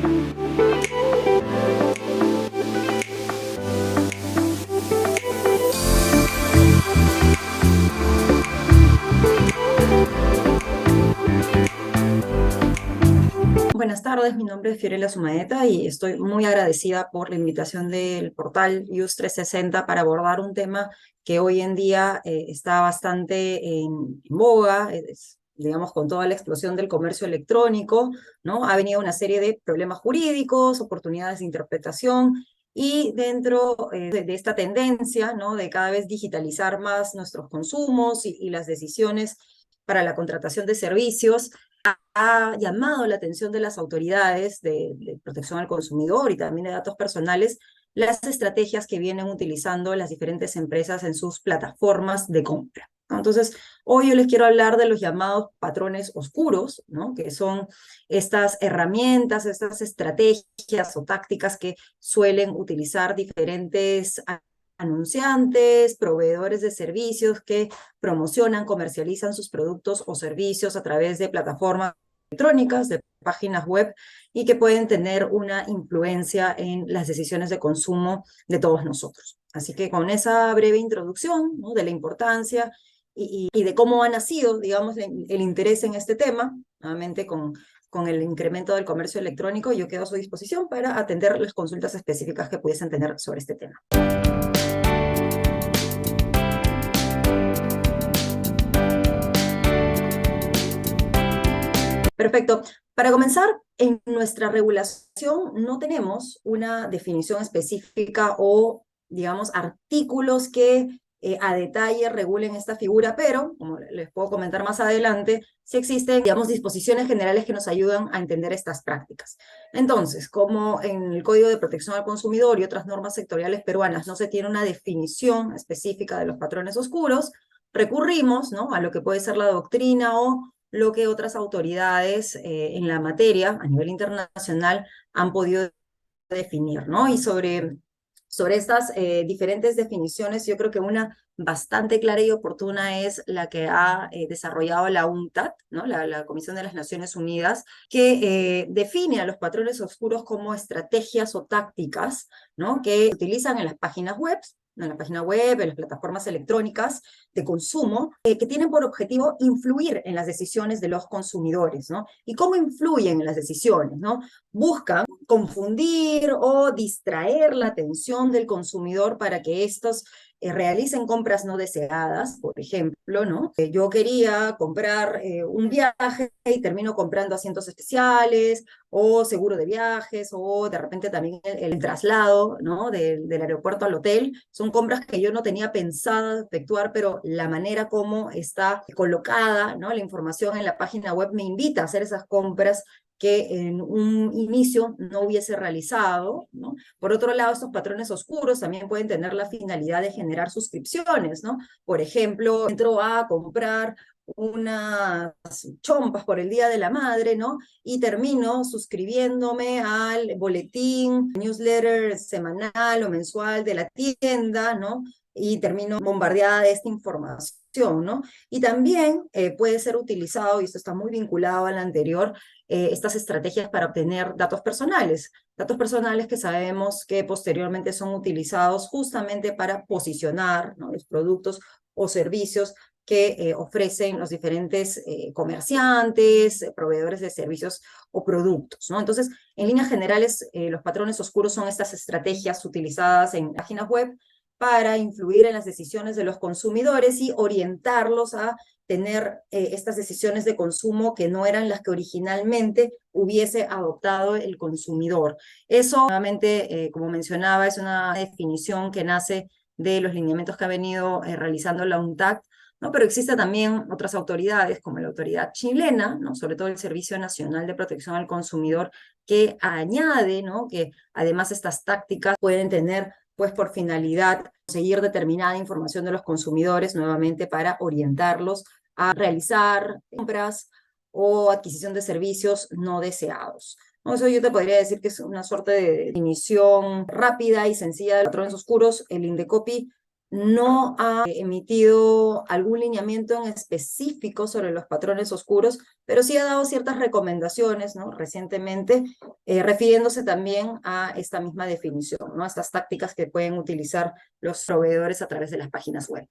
Buenas tardes, mi nombre es Fiorella Sumaeta y estoy muy agradecida por la invitación del portal Use 360 para abordar un tema que hoy en día está bastante en boga, digamos, con toda la explosión del comercio electrónico, ¿no? Ha venido una serie de problemas jurídicos, oportunidades de interpretación y dentro de esta tendencia, ¿no? De cada vez digitalizar más nuestros consumos y las decisiones para la contratación de servicios, ha llamado la atención de las autoridades de protección al consumidor y también de datos personales las estrategias que vienen utilizando las diferentes empresas en sus plataformas de compra, ¿no? Entonces, hoy yo les quiero hablar de los llamados patrones oscuros, ¿no? Que son estas herramientas, estas estrategias o tácticas que suelen utilizar diferentes anunciantes, proveedores de servicios que promocionan, comercializan sus productos o servicios a través de plataformas electrónicas, de páginas web, y que pueden tener una influencia en las decisiones de consumo de todos nosotros. Así que con esa breve introducción, ¿no? De la importancia y de cómo ha nacido, digamos, el interés en este tema, nuevamente con el incremento del comercio electrónico, yo quedo a su disposición para atender las consultas específicas que pudiesen tener sobre este tema. Perfecto. Para comenzar, en nuestra regulación no tenemos una definición específica o, digamos, artículos que a detalle regulen esta figura, pero, como les puedo comentar más adelante, sí existen, digamos, disposiciones generales que nos ayudan a entender estas prácticas. Entonces, como en el Código de Protección al Consumidor y otras normas sectoriales peruanas no se tiene una definición específica de los patrones oscuros, recurrimos, ¿no? A lo que puede ser la doctrina o lo que otras autoridades en la materia a nivel internacional han podido definir, ¿no? Y sobre estas diferentes definiciones, yo creo que una bastante clara y oportuna es la que ha desarrollado la UNCTAD, ¿no? La Comisión de las Naciones Unidas, que define a los patrones oscuros como estrategias o tácticas, ¿no? Que se utilizan en las páginas web, en la página web, en las plataformas electrónicas de consumo, que tienen por objetivo influir en las decisiones de los consumidores, ¿no? ¿Y cómo influyen en las decisiones, ¿no? Buscan confundir o distraer la atención del consumidor para que estos realicen compras no deseadas, por ejemplo, ¿no? Yo quería comprar un viaje y termino comprando asientos especiales o seguro de viajes o de repente también el traslado, ¿no? Del aeropuerto al hotel. Son compras que yo no tenía pensado efectuar, pero la manera como está colocada, ¿no? La información en la página web me invita a hacer esas compras que en un inicio no hubiese realizado, ¿no? Por otro lado, estos patrones oscuros también pueden tener la finalidad de generar suscripciones, ¿no? Por ejemplo, entro a comprar unas chompas por el Día de la Madre, ¿no? Y termino suscribiéndome al boletín, newsletter semanal o mensual de la tienda, ¿no? Y termino bombardeada de esta información, ¿no? Y también puede ser utilizado, y esto está muy vinculado al anterior, estas estrategias para obtener datos personales que sabemos que posteriormente son utilizados justamente para posicionar, ¿no? Los productos o servicios que ofrecen los diferentes comerciantes, proveedores de servicios o productos, ¿no? Entonces, en líneas generales, los patrones oscuros son estas estrategias utilizadas en páginas web para influir en las decisiones de los consumidores y orientarlos a tener estas decisiones de consumo que no eran las que originalmente hubiese adoptado el consumidor. Eso, nuevamente, como mencionaba, es una definición que nace de los lineamientos que ha venido realizando la UNTAD, ¿no? Pero existen también otras autoridades, como la autoridad chilena, ¿no? Sobre todo el Servicio Nacional de Protección al Consumidor, que añade, ¿no? Que además estas tácticas pueden tener pues por finalidad conseguir determinada información de los consumidores nuevamente para orientarlos a realizar compras o adquisición de servicios no deseados. Eso yo te podría decir que es una suerte de definición rápida y sencilla de patrones oscuros. El Indecopi no ha emitido algún lineamiento en específico sobre los patrones oscuros, pero sí ha dado ciertas recomendaciones, ¿no? Recientemente, refiriéndose también a esta misma definición, ¿no? Estas tácticas que pueden utilizar los proveedores a través de las páginas web.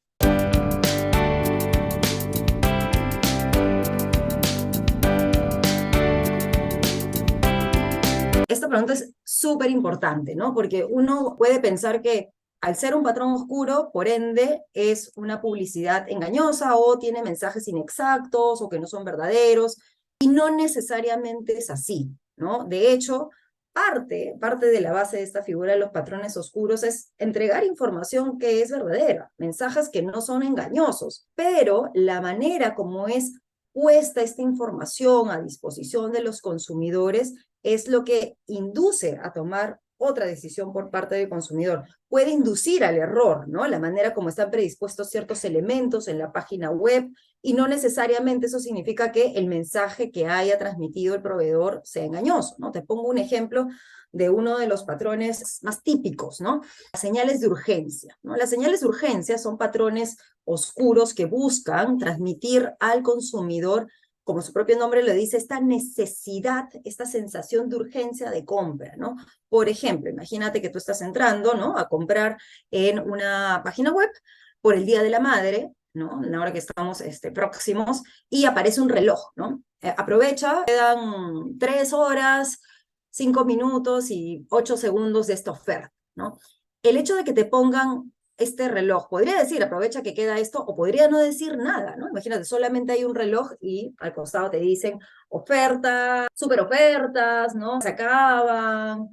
Esta pregunta es súper importante, ¿no? Porque uno puede pensar que al ser un patrón oscuro, por ende, es una publicidad engañosa o tiene mensajes inexactos o que no son verdaderos, y no necesariamente es así, ¿no? De hecho, parte de la base de esta figura de los patrones oscuros es entregar información que es verdadera, mensajes que no son engañosos, pero la manera como es puesta esta información a disposición de los consumidores es lo que induce a tomar otra decisión por parte del consumidor. Puede inducir al error, ¿no? La manera como están predispuestos ciertos elementos en la página web, y no necesariamente eso significa que el mensaje que haya transmitido el proveedor sea engañoso, ¿no? Te pongo un ejemplo de uno de los patrones más típicos, ¿no? Las señales de urgencia, ¿no? Las señales de urgencia son patrones oscuros que buscan transmitir al consumidor, como su propio nombre lo dice, esta necesidad, esta sensación de urgencia de compra, ¿no? Por ejemplo, imagínate que tú estás entrando, ¿no?, a comprar en una página web por el Día de la Madre, ¿no?, ahora que estamos próximos, y aparece un reloj, ¿no? Aprovecha, quedan 3 horas, 5 minutos y 8 segundos de esta oferta, ¿no? El hecho de que te pongan este reloj, podría decir, aprovecha que queda esto, o podría no decir nada, ¿no? Imagínate, solamente hay un reloj y al costado te dicen oferta, super ofertas, ¿no? Se acaban,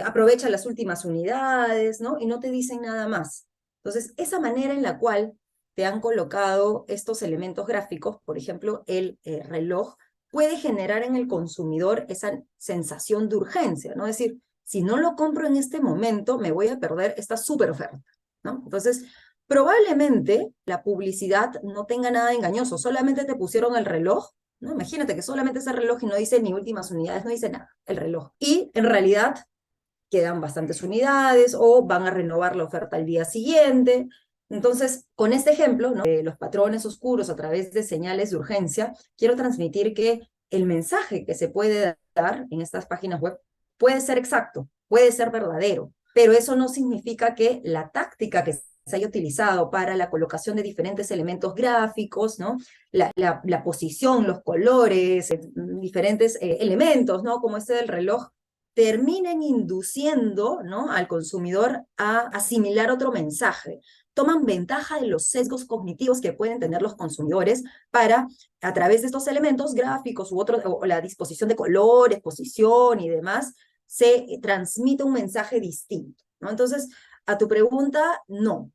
aprovecha las últimas unidades, ¿no? Y no te dicen nada más. Entonces, esa manera en la cual te han colocado estos elementos gráficos, por ejemplo, el reloj, puede generar en el consumidor esa sensación de urgencia, ¿no? Es decir, si no lo compro en este momento, me voy a perder esta super oferta, ¿no? Entonces, probablemente la publicidad no tenga nada engañoso, solamente te pusieron el reloj, ¿no? Imagínate que solamente ese reloj y no dice ni últimas unidades, no dice nada, el reloj. Y en realidad quedan bastantes unidades o van a renovar la oferta al día siguiente. Entonces, con este ejemplo, ¿no?, de los patrones oscuros a través de señales de urgencia, quiero transmitir que el mensaje que se puede dar en estas páginas web puede ser exacto, puede ser verdadero, pero eso no significa que la táctica que se haya utilizado para la colocación de diferentes elementos gráficos, ¿no?, la posición, los colores, diferentes elementos, ¿no?, como este del reloj, terminen induciendo, ¿no?, al consumidor a asimilar otro mensaje. Toman ventaja de los sesgos cognitivos que pueden tener los consumidores para, a través de estos elementos gráficos o la disposición de colores, posición y demás, se transmite un mensaje distinto, ¿no? Entonces, a tu pregunta, no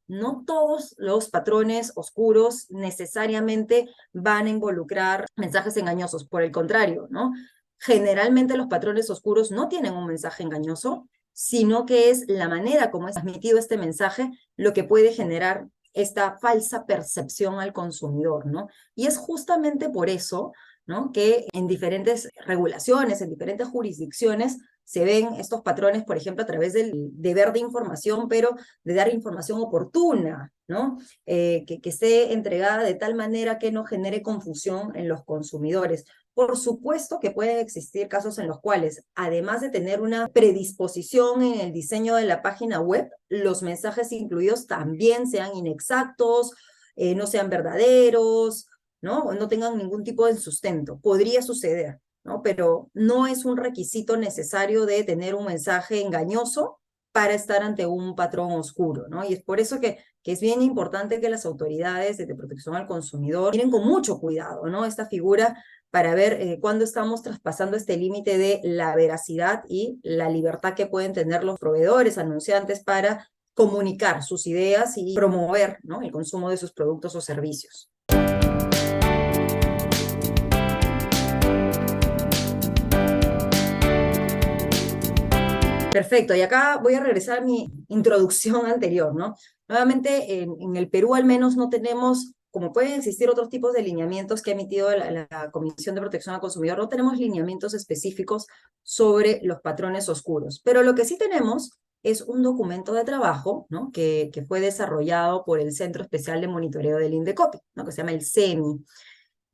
todos los patrones oscuros necesariamente van a involucrar mensajes engañosos, por el contrario, ¿no? Generalmente los patrones oscuros no tienen un mensaje engañoso, sino que es la manera como es transmitido este mensaje lo que puede generar esta falsa percepción al consumidor, ¿no? Y es justamente por eso, ¿no?, que en diferentes regulaciones, en diferentes jurisdicciones, se ven estos patrones, por ejemplo, a través del deber de información, pero de dar información oportuna, ¿no? Que esté entregada de tal manera que no genere confusión en los consumidores. Por supuesto que pueden existir casos en los cuales, además de tener una predisposición en el diseño de la página web, los mensajes incluidos también sean inexactos, no sean verdaderos, ¿no?, o no tengan ningún tipo de sustento. Podría suceder, ¿no?, pero no es un requisito necesario de tener un mensaje engañoso para estar ante un patrón oscuro, ¿no? Y es por eso que es bien importante que las autoridades de protección al consumidor miren con mucho cuidado, ¿no?, esta figura, para ver cuándo estamos traspasando este límite de la veracidad y la libertad que pueden tener los proveedores, anunciantes, para comunicar sus ideas y promover, ¿no?, el consumo de sus productos o servicios. Perfecto, y acá voy a regresar a mi introducción anterior, ¿no? Nuevamente, en el Perú al menos no tenemos, como pueden existir otros tipos de lineamientos que ha emitido la Comisión de Protección al Consumidor, no tenemos lineamientos específicos sobre los patrones oscuros. Pero lo que sí tenemos es un documento de trabajo, ¿no? que fue desarrollado por el Centro Especial de Monitoreo del INDECOPI, ¿no? que se llama el CEMI.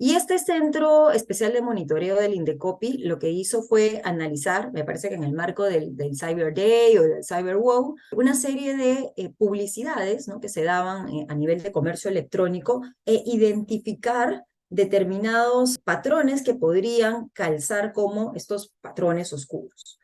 Y este Centro Especial de Monitoreo del INDECOPI lo que hizo fue analizar, me parece que en el marco del Cyber Day o del Cyber Wow, una serie de publicidades, ¿no? que se daban a nivel de comercio electrónico e identificar determinados patrones que podrían calzar como estos patrones oscuros,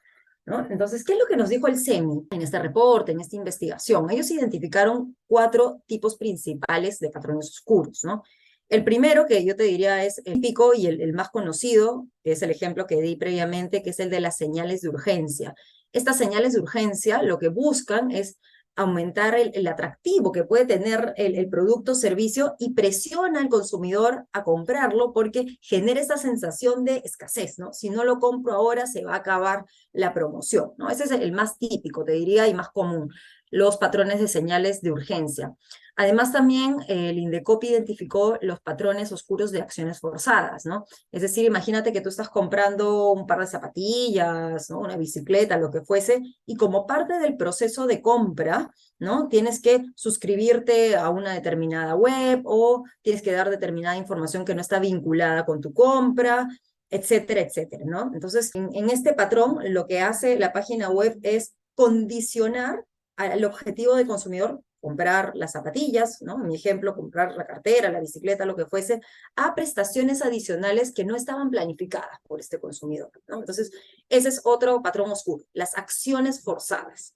¿no? Entonces, ¿qué es lo que nos dijo el CEMI en este reporte, en esta investigación? Ellos identificaron 4 tipos principales de patrones oscuros, ¿no? El primero, que yo te diría es el típico y el más conocido, que es el ejemplo que di previamente, que es el de las señales de urgencia. Estas señales de urgencia lo que buscan es aumentar el atractivo que puede tener el producto o servicio y presiona al consumidor a comprarlo porque genera esa sensación de escasez, ¿no? Si no lo compro ahora, se va a acabar la promoción, ¿no? Ese es el más típico, te diría, y más común, los patrones de señales de urgencia. Además, también el INDECOPI identificó los patrones oscuros de acciones forzadas, ¿no? Es decir, imagínate que tú estás comprando un par de zapatillas, ¿no? Una bicicleta, lo que fuese, y como parte del proceso de compra, ¿no? Tienes que suscribirte a una determinada web o tienes que dar determinada información que no está vinculada con tu compra, etcétera, etcétera, ¿no? Entonces, en este patrón, lo que hace la página web es condicionar al objetivo del consumidor, comprar las zapatillas, ¿no? En mi ejemplo, comprar la cartera, la bicicleta, lo que fuese, a prestaciones adicionales que no estaban planificadas por este consumidor, ¿no? Entonces, ese es otro patrón oscuro, las acciones forzadas.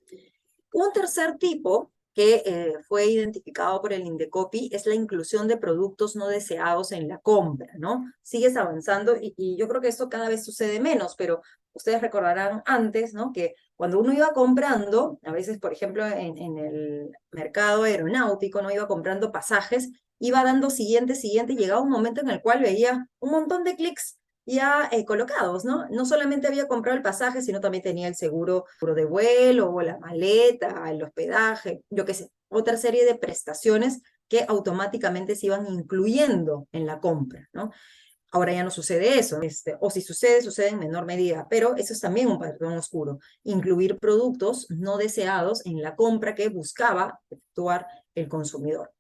Un tercer tipo que fue identificado por el INDECOPI es la inclusión de productos no deseados en la compra, ¿no? Sigues avanzando y yo creo que esto cada vez sucede menos, pero ustedes recordarán antes, ¿no? Que cuando uno iba comprando, a veces, por ejemplo, en el mercado aeronáutico, no iba comprando pasajes, iba dando siguiente, siguiente, y llegaba un momento en el cual veía un montón de clics ya colocados, ¿no? No solamente había comprado el pasaje, sino también tenía el seguro de vuelo, o la maleta, el hospedaje, yo qué sé, otra serie de prestaciones que automáticamente se iban incluyendo en la compra, ¿no? Ahora ya no sucede eso, o si sucede, sucede en menor medida, pero eso es también un patrón oscuro, incluir productos no deseados en la compra que buscaba efectuar el consumidor.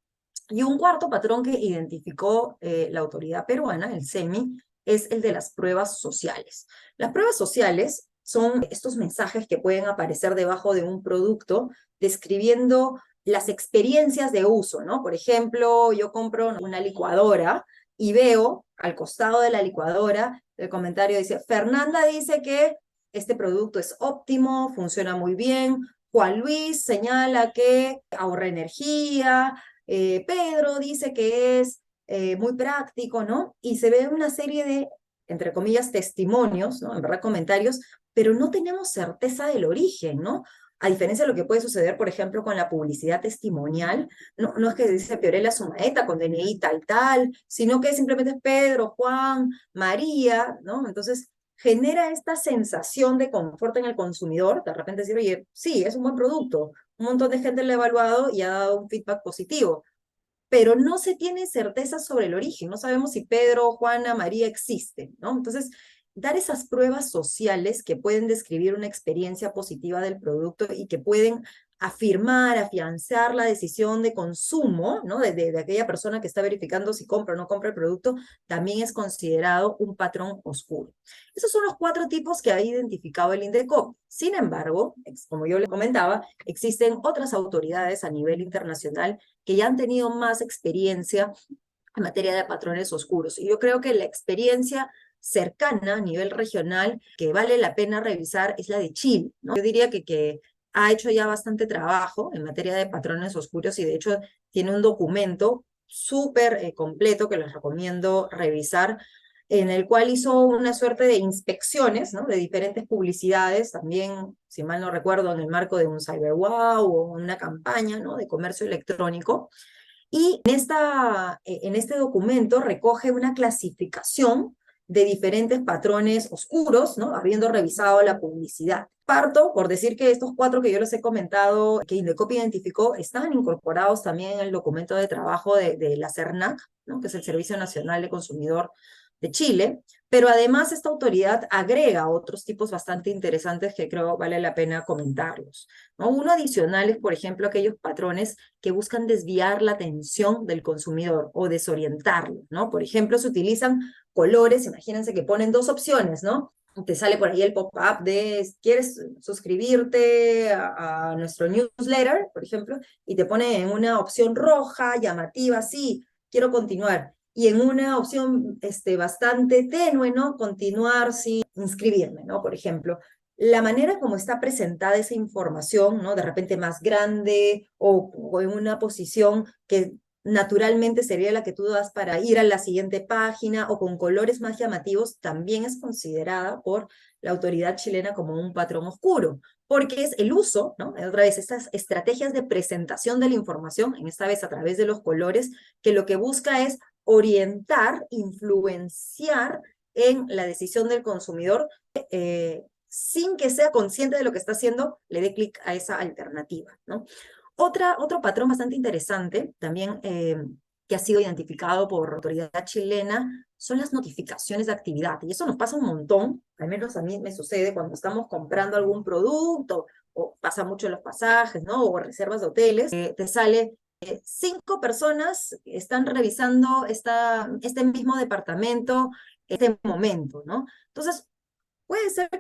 Y un cuarto patrón que identificó la autoridad peruana, el CEMI, es el de las pruebas sociales. Las pruebas sociales son estos mensajes que pueden aparecer debajo de un producto describiendo las experiencias de uso, ¿no? Por ejemplo, yo compro una licuadora y veo al costado de la licuadora, el comentario dice, Fernanda dice que este producto es óptimo, funciona muy bien, Juan Luis señala que ahorra energía, Pedro dice que es muy práctico, ¿no? Y se ve una serie de, entre comillas, testimonios, ¿no? En verdad, comentarios, pero no tenemos certeza del origen, ¿no? A diferencia de lo que puede suceder, por ejemplo, con la publicidad testimonial, no es que dice Fiorella Sumaeta con DNI tal, tal, sino que simplemente es Pedro, Juan, María, ¿no? Entonces, genera esta sensación de confort en el consumidor, de repente decir, oye, sí, es un buen producto, un montón de gente lo ha evaluado y ha dado un feedback positivo, pero no se tiene certeza sobre el origen, no sabemos si Pedro, Juana, María existen, ¿no? Entonces, dar esas pruebas sociales que pueden describir una experiencia positiva del producto y que pueden afirmar, afianzar la decisión de consumo, ¿no? De aquella persona que está verificando si compra o no compra el producto, también es considerado un patrón oscuro. Esos son los 4 tipos que ha identificado el INDECOP. Sin embargo, como yo le comentaba, existen otras autoridades a nivel internacional que ya han tenido más experiencia en materia de patrones oscuros. Y yo creo que la experiencia cercana a nivel regional que vale la pena revisar es la de Chile, ¿no? Yo diría que ha hecho ya bastante trabajo en materia de patrones oscuros y de hecho tiene un documento súper completo que les recomiendo revisar, en el cual hizo una suerte de inspecciones, ¿no? De diferentes publicidades, también, si mal no recuerdo, en el marco de un CyberWow o una campaña, ¿no? De comercio electrónico. Y en este documento recoge una clasificación de diferentes patrones oscuros, ¿no? Habiendo revisado la publicidad. Parto por decir que estos 4 que yo les he comentado, que Indecopi identificó, están incorporados también en el documento de trabajo de la CERNAC, ¿no? Que es el Servicio Nacional de Consumidor de Chile, Pero además esta autoridad agrega otros tipos bastante interesantes que creo vale la pena comentarlos, ¿no? Uno adicional es, por ejemplo, aquellos patrones que buscan desviar la atención del consumidor o desorientarlo, ¿no? Por ejemplo, se utilizan colores, imagínense que ponen dos opciones, ¿no? Te sale por ahí el pop-up de, ¿quieres suscribirte a nuestro newsletter, por ejemplo? Y te pone en una opción roja, llamativa, sí, quiero continuar. Y en una opción bastante tenue, ¿no? Continuar sin inscribirme, ¿no? Por ejemplo, la manera como está presentada esa información, ¿no? De repente más grande o en una posición que naturalmente sería la que tú das para ir a la siguiente página o con colores más llamativos, también es considerada por la autoridad chilena como un patrón oscuro, porque es el uso, ¿no? Otra vez, estas estrategias de presentación de la información, en esta vez a través de los colores, que lo que busca es orientar, influenciar en la decisión del consumidor sin que sea consciente de lo que está haciendo, le dé clic a esa alternativa, ¿no? Otro patrón bastante interesante, también que ha sido identificado por la autoridad chilena, son las notificaciones de actividad. Y eso nos pasa un montón, al menos a mí me sucede cuando estamos comprando algún producto, o pasa mucho en los pasajes, ¿no? O reservas de hoteles, te sale 5 personas están revisando este mismo departamento en este momento, ¿no? Entonces, puede ser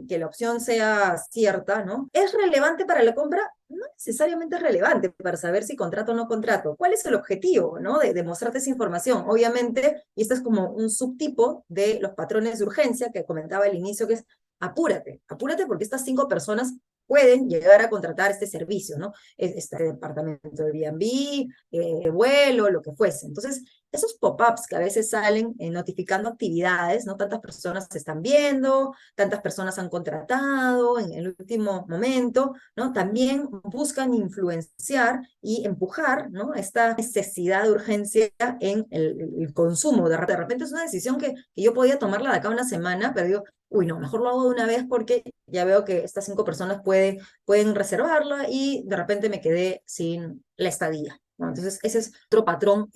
que la opción sea cierta, ¿no? ¿Es relevante para la compra? No necesariamente es relevante para saber si contrato o no contrato. ¿Cuál es el objetivo, ¿no? De mostrarte esa información. Obviamente, y esto es como un subtipo de los patrones de urgencia que comentaba al inicio, que es apúrate, apúrate porque estas 5 personas pueden llegar a contratar este servicio, ¿no? Este departamento de B&B, vuelo, lo que fuese. Entonces, esos pop-ups que a veces salen notificando actividades, ¿no? Tantas personas se están viendo, tantas personas han contratado en el último momento, ¿no? También buscan influenciar y empujar, ¿no? Esta necesidad de urgencia en el consumo. De repente es una decisión que yo podía tomarla de acá a una semana, pero digo, uy, no, mejor lo hago de una vez porque ya veo que estas 5 personas pueden reservarla y de repente me quedé sin la estadía, ¿no? Entonces, ese es otro patrón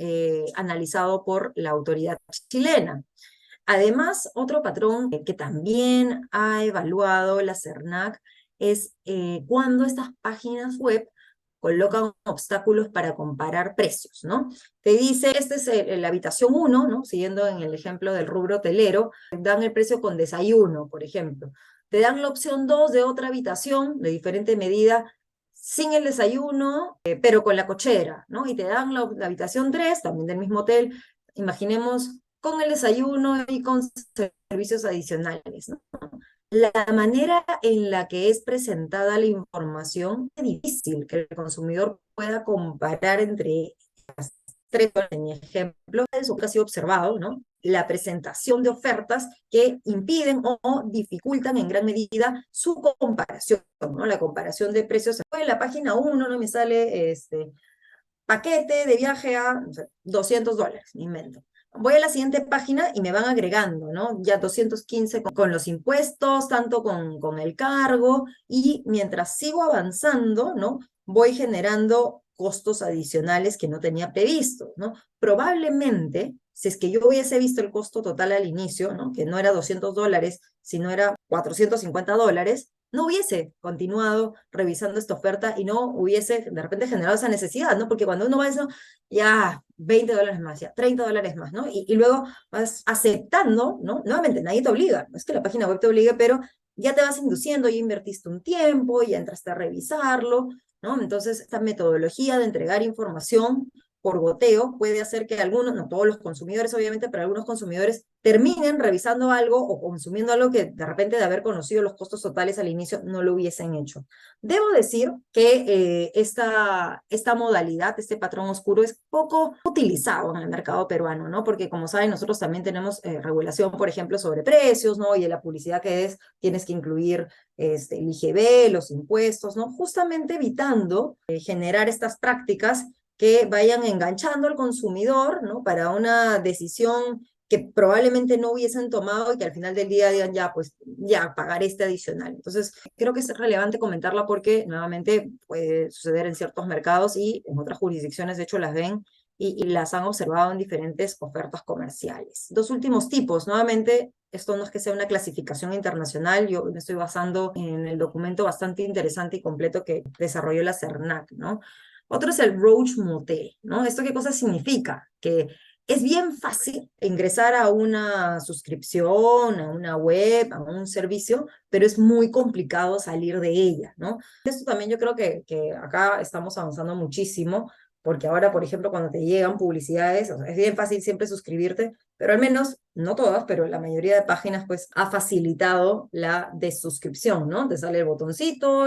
analizado por la autoridad chilena. Además, otro patrón que también ha evaluado la CERNAC es cuando estas páginas web colocan obstáculos para comparar precios, ¿no? Te dice, esta es la habitación 1, ¿no? Siguiendo en el ejemplo del rubro hotelero, dan el precio con desayuno, por ejemplo. Te dan la opción 2 de otra habitación de diferente medida, sin el desayuno, pero con la cochera, ¿no? Y te dan la habitación 3, también del mismo hotel, imaginemos, con el desayuno y con servicios adicionales, ¿no? La manera en la que es presentada la información es difícil que el consumidor pueda comparar entre las tres. En mi ejemplo, eso que ha sido observado, ¿no? La presentación de ofertas que impiden o dificultan en gran medida su comparación, ¿no? La comparación de precios. En la página 1 no me sale paquete de viaje a, no sé, $200, me invento. Voy a la siguiente página y me van agregando, ¿no? Ya 215 con los impuestos, tanto con el cargo, y mientras sigo avanzando, ¿no? Voy generando costos adicionales que no tenía previsto, ¿no? Probablemente, si es que yo hubiese visto el costo total al inicio, ¿no? Que no era $200, sino era $450, no hubiese continuado revisando esta oferta y no hubiese de repente generado esa necesidad, ¿no? Porque cuando uno va a eso, ya $20 más, ya $30 más, ¿no? Y luego vas aceptando, ¿no? Nuevamente, nadie te obliga, no es que la página web te obligue, pero ya te vas induciendo, ya invertiste un tiempo, ya entraste a revisarlo, ¿no? Entonces, esta metodología de entregar información por goteo puede hacer que algunos, no todos los consumidores obviamente, pero algunos consumidores terminen revisando algo o consumiendo algo que de repente de haber conocido los costos totales al inicio no lo hubiesen hecho. Debo decir que esta modalidad, este patrón oscuro es poco utilizado en el mercado peruano, ¿no? Porque como saben, nosotros también tenemos regulación, por ejemplo, sobre precios, ¿no? Y en la publicidad que tienes que incluir el IGB, los impuestos, ¿no? Justamente evitando generar estas prácticas que vayan enganchando al consumidor, ¿no? Para una decisión que probablemente no hubiesen tomado y que al final del día digan, ya, pues, ya, pagar este adicional. Entonces, creo que es relevante comentarla porque, nuevamente, puede suceder en ciertos mercados y en otras jurisdicciones, de hecho, las ven y las han observado en diferentes ofertas comerciales. Dos últimos tipos, nuevamente, esto no es que sea una clasificación internacional, yo me estoy basando en el documento bastante interesante y completo que desarrolló la CERNAC, ¿no? Otro es el Roach Motel, ¿no? ¿Esto qué cosa significa? Que es bien fácil ingresar a una suscripción, a una web, a un servicio, pero es muy complicado salir de ella, ¿no? Esto también yo creo que acá estamos avanzando muchísimo, porque ahora, por ejemplo, cuando te llegan publicidades, o sea, es bien fácil siempre suscribirte, pero al menos, no todas, pero la mayoría de páginas pues ha facilitado la desuscripción, ¿no? Te sale el botoncito,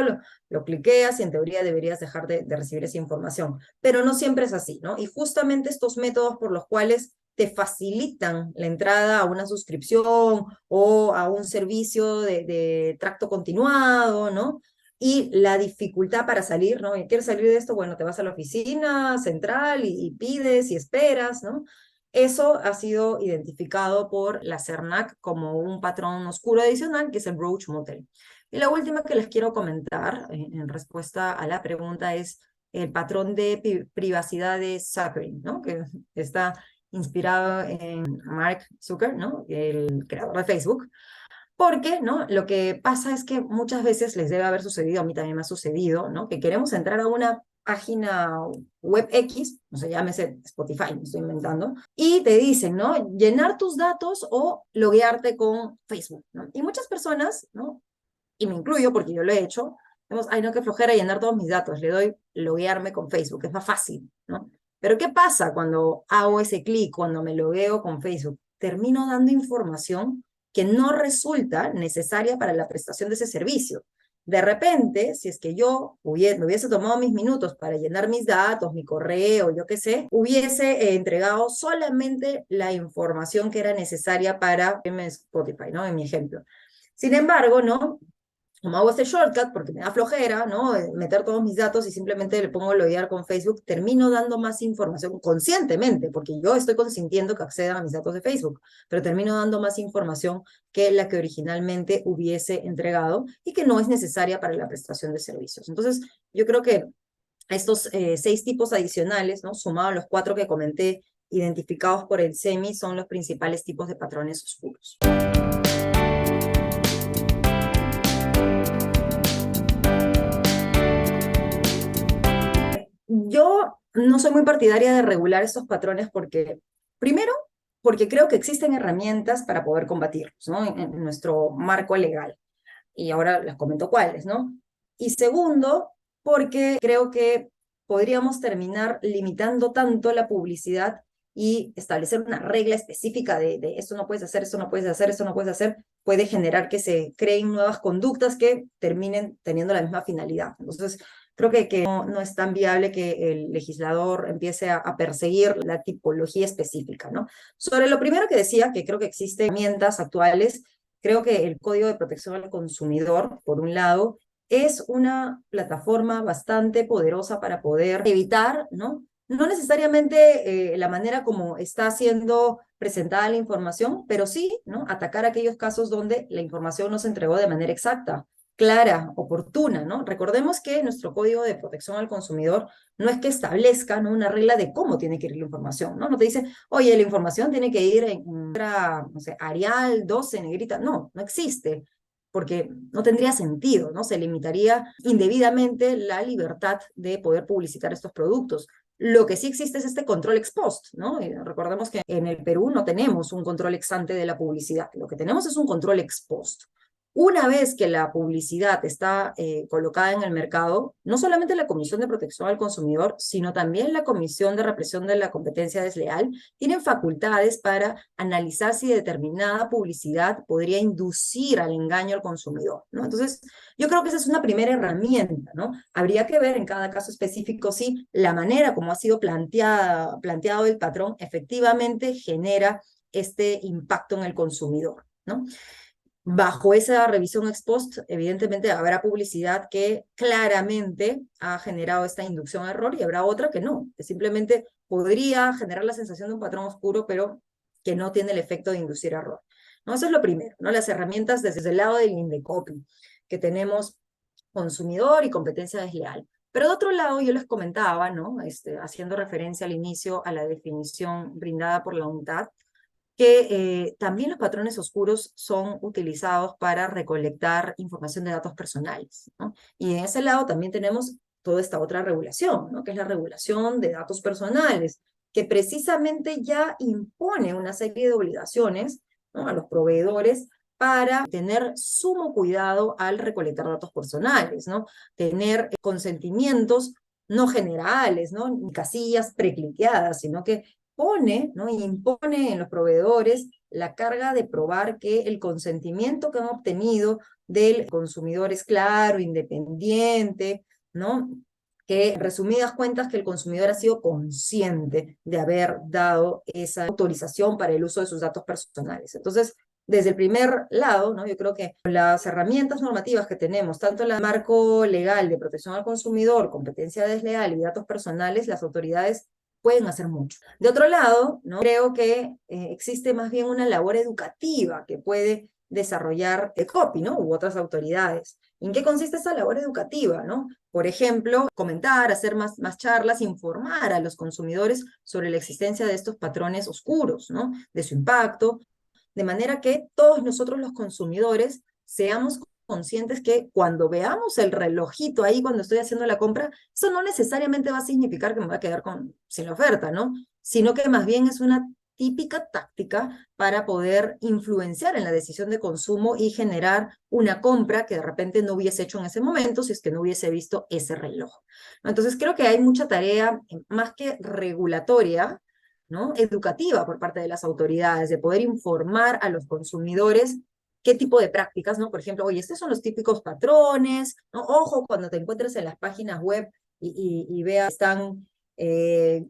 lo cliqueas y en teoría deberías dejar de recibir esa información, pero no siempre es así, ¿no? Y justamente estos métodos por los cuales te facilitan la entrada a una suscripción o a un servicio de tracto continuado, ¿no? Y la dificultad para salir, ¿no? Y quieres salir de esto, bueno, te vas a la oficina central y pides y esperas, ¿no? Eso ha sido identificado por la CERNAC como un patrón oscuro adicional, que es el Roach Motel. Y la última que les quiero comentar en respuesta a la pregunta es el patrón de privacidad de Zuckerberg, ¿no? Que está inspirado en Mark Zucker, ¿no? El creador de Facebook. Porque, ¿no? Lo que pasa es que muchas veces les debe haber sucedido, a mí también me ha sucedido, ¿no? Que queremos entrar a una página web X, no sé, llámese Spotify, me estoy inventando, y te dicen, ¿no? Llenar tus datos o loguearte con Facebook, ¿no? Y muchas personas, ¿no? Y me incluyo porque yo lo he hecho, decimos, ay, no, qué flojera llenar todos mis datos, le doy loguearme con Facebook, es más fácil, ¿no? Pero ¿qué pasa cuando hago ese clic, cuando me logueo con Facebook? Termino dando información que no resulta necesaria para la prestación de ese servicio. De repente, si es que yo me hubiese tomado mis minutos para llenar mis datos, mi correo, yo qué sé, hubiese entregado solamente la información que era necesaria para Spotify, ¿no? En mi ejemplo. Sin embargo, ¿no? Como hago este shortcut porque me da flojera, ¿no? Meter todos mis datos y simplemente le pongo loguear con Facebook, termino dando más información conscientemente, porque yo estoy consintiendo que accedan a mis datos de Facebook, pero termino dando más información que la que originalmente hubiese entregado y que no es necesaria para la prestación de servicios. Entonces, yo creo que estos 6 tipos adicionales, ¿no? Sumados a los 4 que comenté, identificados por el SEMI, son los principales tipos de patrones oscuros. Yo no soy muy partidaria de regular estos patrones porque, primero, porque creo que existen herramientas para poder combatirlos, ¿no? En nuestro marco legal. Y ahora les comento cuáles, ¿no? Y segundo, porque creo que podríamos terminar limitando tanto la publicidad y establecer una regla específica de esto no puedes hacer, esto no puedes hacer, esto no puedes hacer, puede generar que se creen nuevas conductas que terminen teniendo la misma finalidad. Entonces, creo que no es tan viable que el legislador empiece a perseguir la tipología específica, ¿no? Sobre lo primero que decía, que creo que existen herramientas actuales, creo que el Código de Protección al Consumidor, por un lado, es una plataforma bastante poderosa para poder evitar, ¿no? No necesariamente la manera como está siendo presentada la información, pero sí, ¿no? Atacar aquellos casos donde la información no se entregó de manera exacta, clara, oportuna, ¿no? Recordemos que nuestro Código de Protección al Consumidor no es que establezca, ¿no? Una regla de cómo tiene que ir la información, ¿no? No te dice, oye, la información tiene que ir en otra, no sé, Arial 12, negrita. No, no existe, porque no tendría sentido, ¿no? Se limitaría indebidamente la libertad de poder publicitar estos productos. Lo que sí existe es este control ex post, ¿no? Y recordemos que en el Perú no tenemos un control ex ante de la publicidad, lo que tenemos es un control ex post. Una vez que la publicidad está colocada en el mercado, no solamente la Comisión de Protección al Consumidor, sino también la Comisión de Represión de la Competencia Desleal, tienen facultades para analizar si determinada publicidad podría inducir al engaño al consumidor, ¿no? Entonces, yo creo que esa es una primera herramienta, ¿no? Habría que ver en cada caso específico si la manera como ha sido planteado el patrón efectivamente genera este impacto en el consumidor, ¿no? Bajo esa revisión ex post, evidentemente habrá publicidad que claramente ha generado esta inducción a error y habrá otra que no, que simplemente podría generar la sensación de un patrón oscuro, pero que no tiene el efecto de inducir error. ¿No? Eso es lo primero, ¿no? Las herramientas desde el lado del INDECOPI, que tenemos consumidor y competencia desleal. Pero de otro lado, yo les comentaba, ¿no? Haciendo referencia al inicio a la definición brindada por la UNTAD, que también los patrones oscuros son utilizados para recolectar información de datos personales, ¿no? Y en ese lado también tenemos toda esta otra regulación, ¿no? Que es la regulación de datos personales, que precisamente ya impone una serie de obligaciones, ¿no? A los proveedores para tener sumo cuidado al recolectar datos personales, ¿no? Tener consentimientos no generales, ¿no? Ni casillas precliqueadas, sino que pone, ¿no? Y impone en los proveedores la carga de probar que el consentimiento que han obtenido del consumidor es claro, independiente, ¿no? Que, en resumidas cuentas, que el consumidor ha sido consciente de haber dado esa autorización para el uso de sus datos personales. Entonces, desde el primer lado, ¿no? Yo creo que las herramientas normativas que tenemos, tanto el marco legal de protección al consumidor, competencia desleal y datos personales, las autoridades pueden hacer mucho. De otro lado, ¿no? Creo que existe más bien una labor educativa que puede desarrollar el COPI, ¿no? U otras autoridades. ¿En qué consiste esa labor educativa, ¿no? Por ejemplo, comentar, hacer más charlas, informar a los consumidores sobre la existencia de estos patrones oscuros, ¿no? De su impacto, de manera que todos nosotros los consumidores seamos conscientes que cuando veamos el relojito ahí cuando estoy haciendo la compra, eso no necesariamente va a significar que me voy a quedar sin la oferta, ¿no? Sino que más bien es una típica táctica para poder influenciar en la decisión de consumo y generar una compra que de repente no hubiese hecho en ese momento si es que no hubiese visto ese reloj. Entonces creo que hay mucha tarea, más que regulatoria, ¿no? Educativa por parte de las autoridades, de poder informar a los consumidores qué tipo de prácticas, ¿no? Por ejemplo, oye, estos son los típicos patrones, ¿no? Ojo, cuando te encuentres en las páginas web y veas, están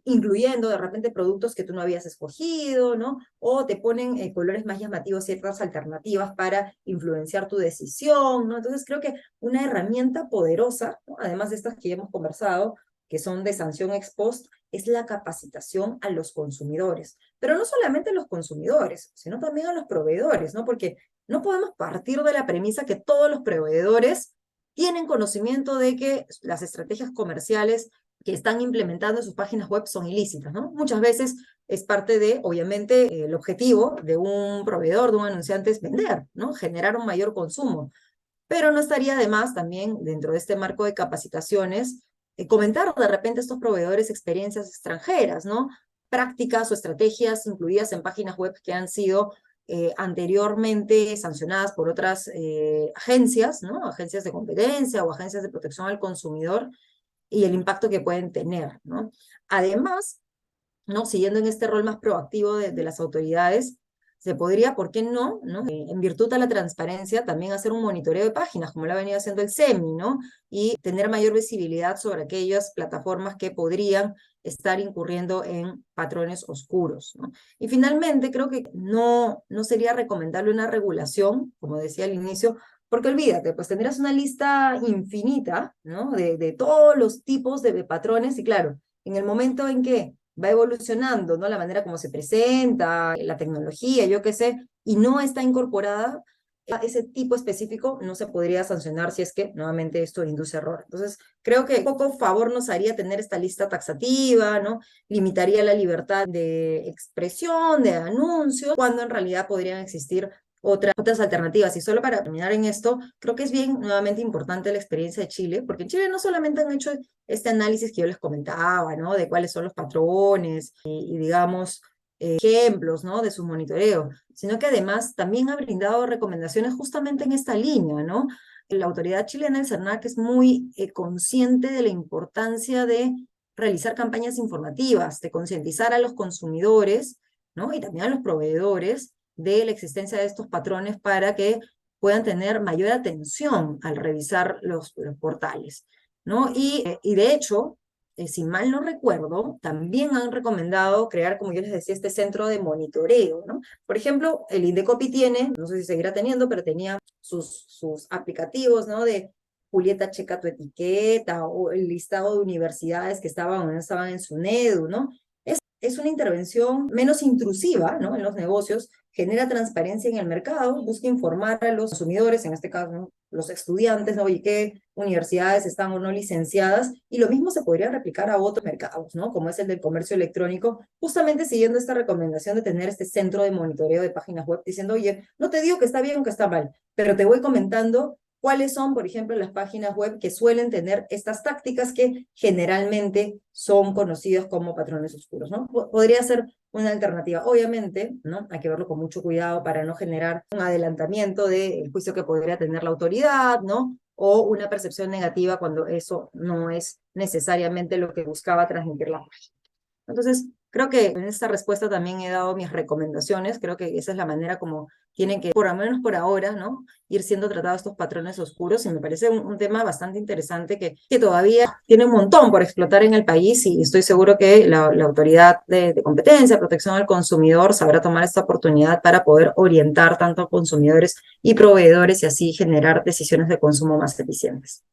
incluyendo de repente productos que tú no habías escogido, ¿no? O te ponen colores más llamativos, ciertas alternativas para influenciar tu decisión, ¿no? Entonces creo que una herramienta poderosa, ¿no? Además de estas que ya hemos conversado, que son de sanción ex post, es la capacitación a los consumidores. Pero no solamente a los consumidores, sino también a los proveedores, ¿no? Porque no podemos partir de la premisa que todos los proveedores tienen conocimiento de que las estrategias comerciales que están implementando en sus páginas web son ilícitas, ¿no? Muchas veces es parte de, obviamente, el objetivo de un proveedor, de un anunciante es vender, ¿no? Generar un mayor consumo. Pero no estaría de más también, dentro de este marco de capacitaciones, comentar de repente a estos proveedores experiencias extranjeras, ¿no? Prácticas o estrategias incluidas en páginas web que han sido anteriormente sancionadas por otras agencias, ¿no? Agencias de competencia o agencias de protección al consumidor, y el impacto que pueden tener, ¿no? Además, ¿no? Siguiendo en este rol más proactivo de las autoridades, se podría, ¿por qué no, ¿no? En virtud de la transparencia, también hacer un monitoreo de páginas, como lo ha venido haciendo el SEMI, ¿no? Y tener mayor visibilidad sobre aquellas plataformas que podrían estar incurriendo en patrones oscuros, ¿no? Y finalmente, creo que no sería recomendable una regulación, como decía al inicio, porque olvídate, pues tendrás una lista infinita, ¿no? De todos los tipos de patrones, y claro, en el momento en que va evolucionando, ¿no? La manera como se presenta, la tecnología, yo qué sé, y no está incorporada, ese tipo específico no se podría sancionar si es que nuevamente esto induce error. Entonces, creo que poco favor nos haría tener esta lista taxativa, ¿no? Limitaría la libertad de expresión, de anuncio, cuando en realidad podrían existir otras alternativas. Y solo para terminar en esto, creo que es bien nuevamente importante la experiencia de Chile, porque en Chile no solamente han hecho este análisis que yo les comentaba, ¿no? De cuáles son los patrones y digamos, ejemplos, ¿no? De su monitoreo, sino que además también ha brindado recomendaciones justamente en esta línea, ¿no? La autoridad chilena, el CERNAC, es muy consciente de la importancia de realizar campañas informativas, de concientizar a los consumidores, ¿no? Y también a los proveedores de la existencia de estos patrones para que puedan tener mayor atención al revisar los portales, ¿no? Y de hecho, si mal no recuerdo, también han recomendado crear, como yo les decía, este centro de monitoreo, ¿no? Por ejemplo, el Indecopi tiene, no sé si seguirá teniendo, pero tenía sus aplicativos, ¿no? De Julieta, checa tu etiqueta, o el listado de universidades que estaban o no estaban en SUNEDU, ¿no? Es una intervención menos intrusiva, ¿no? En los negocios, genera transparencia en el mercado, busca informar a los consumidores, en este caso, ¿no? Los estudiantes, ¿no? Oye, universidades están o no licenciadas, y lo mismo se podría replicar a otros mercados, ¿no? Como es el del comercio electrónico, justamente siguiendo esta recomendación de tener este centro de monitoreo de páginas web, diciendo, oye, no te digo que está bien o que está mal, pero te voy comentando cuáles son, por ejemplo, las páginas web que suelen tener estas tácticas que generalmente son conocidas como patrones oscuros, ¿no? Podría ser una alternativa. Obviamente, ¿no? Hay que verlo con mucho cuidado para no generar un adelantamiento del juicio que podría tener la autoridad, ¿no? O una percepción negativa cuando eso no es necesariamente lo que buscaba transmitir la página. Entonces, creo que en esta respuesta también he dado mis recomendaciones. Creo que esa es la manera como tienen que, por lo menos por ahora, ¿no? Ir siendo tratados estos patrones oscuros. Y me parece un tema bastante interesante que todavía tiene un montón por explotar en el país. Y estoy seguro que la autoridad de competencia, protección al consumidor, sabrá tomar esta oportunidad para poder orientar tanto a consumidores y proveedores y así generar decisiones de consumo más eficientes.